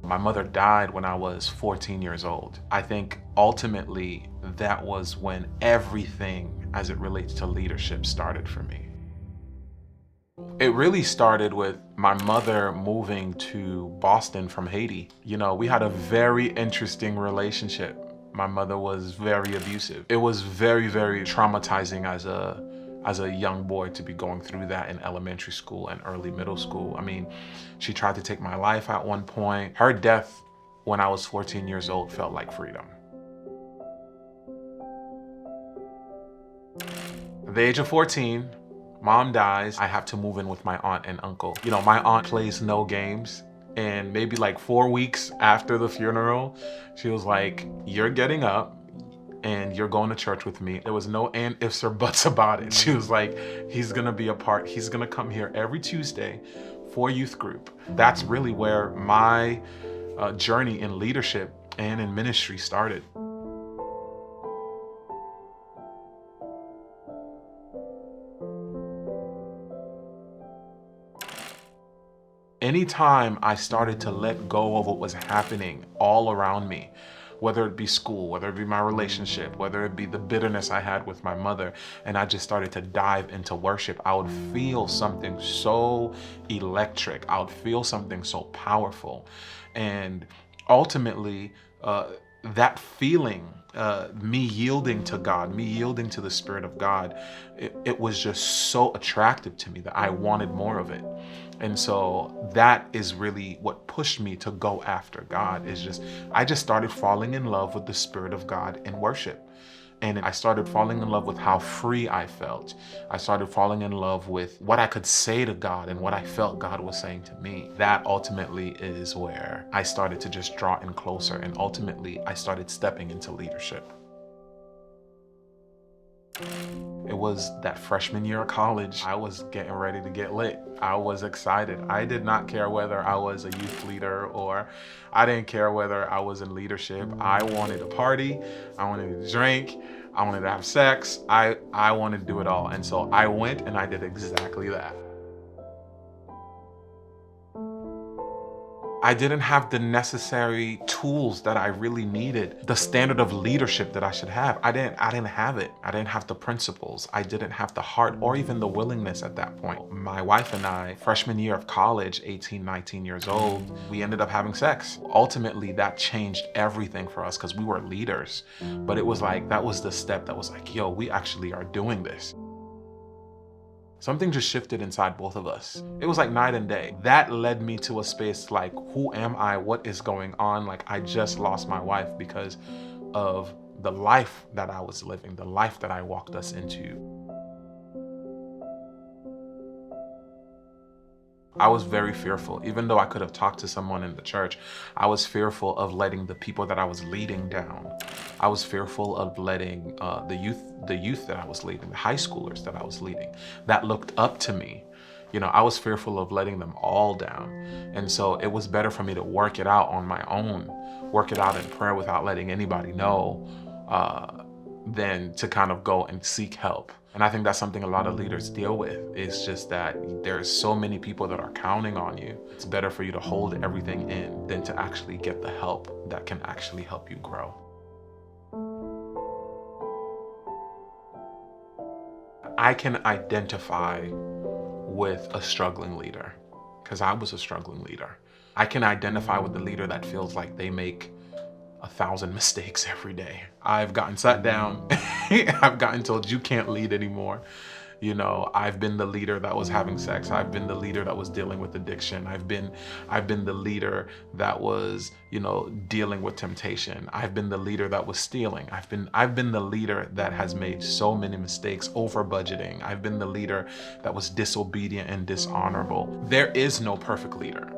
My mother died when I was 14 years old. I think ultimately that was when everything as it relates to leadership started for me. It really started with my mother moving to Boston from Haiti. We had a very interesting relationship. My mother was very abusive. It was very, very traumatizing as a young boy to be going through that in elementary school and early middle school. I mean, she tried to take my life at one point. Her death when I was 14 years old felt like freedom. At the age of 14, mom dies. I have to move in with my aunt and uncle. My aunt plays no games. And maybe like 4 weeks after the funeral, she was like, "You're getting up and you're going to church with me." There was no and ifs or buts about it. She was like, "He's gonna be a part. He's gonna come here every Tuesday for youth group." That's really where my journey in leadership and in ministry started. Anytime I started to let go of what was happening all around me, whether it be school, whether it be my relationship, whether it be the bitterness I had with my mother, and I just started to dive into worship, I would feel something so electric. I would feel something so powerful. And ultimately, that feeling, me yielding to God, me yielding to the Spirit of God, it was just so attractive to me that I wanted more of it. And so that is really what pushed me to go after God. I just started falling in love with the Spirit of God in worship. And I started falling in love with how free I felt. I started falling in love with what I could say to God and what I felt God was saying to me. That ultimately is where I started to just draw in closer. And ultimately, I started stepping into leadership. It was that freshman year of college. I was getting ready to get lit. I was excited. I did not care whether I was a youth leader or I didn't care whether I was in leadership. I wanted to party. I wanted to drink. I wanted to have sex. I wanted to do it all. And so I went and I did exactly that. I didn't have the necessary tools that I really needed, the standard of leadership that I should have. I didn't have it. I didn't have the principles. I didn't have the heart or even the willingness at that point. My wife and I, freshman year of college, 18, 19 years old, we ended up having sex. Ultimately, that changed everything for us because we were leaders. But it was like, that was the step that was like, yo, we actually are doing this. Something just shifted inside both of us. It was like night and day. That led me to a space like, who am I? What is going on? Like, I just lost my wife because of the life that I was living, the life that I walked us into. I was very fearful. Even though I could have talked to someone in the church, I was fearful of letting the people that I was leading down. I was fearful of letting the youth that I was leading, the high schoolers that I was leading, that looked up to me. I was fearful of letting them all down. And so it was better for me to work it out on my own, work it out in prayer without letting anybody know, than to kind of go and seek help. And I think that's something a lot of leaders deal with. It's just that there's so many people that are counting on you. It's better for you to hold everything in than to actually get the help that can actually help you grow. I can identify with a struggling leader because I was a struggling leader. I can identify with the leader that feels like they make 1,000 mistakes every day. I've gotten sat down. I've gotten told you can't lead anymore. I've been the leader that was having sex. I've been the leader that was dealing with addiction. I've been the leader that was, dealing with temptation. I've been the leader that was stealing. I've been the leader that has made so many mistakes, over budgeting. I've been the leader that was disobedient and dishonorable. There is no perfect leader.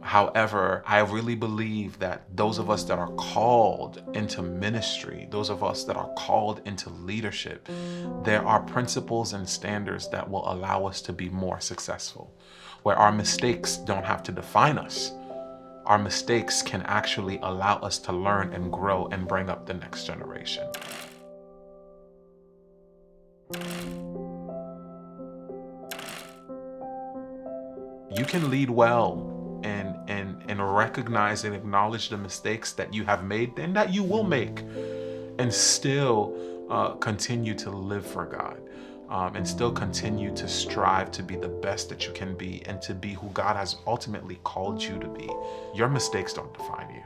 However, I really believe that those of us that are called into ministry, those of us that are called into leadership, there are principles and standards that will allow us to be more successful, where our mistakes don't have to define us. Our mistakes can actually allow us to learn and grow and bring up the next generation. You can lead well and and recognize and acknowledge the mistakes that you have made and that you will make, and still continue to live for God, and still continue to strive to be the best that you can be and to be who God has ultimately called you to be. Your mistakes don't define you.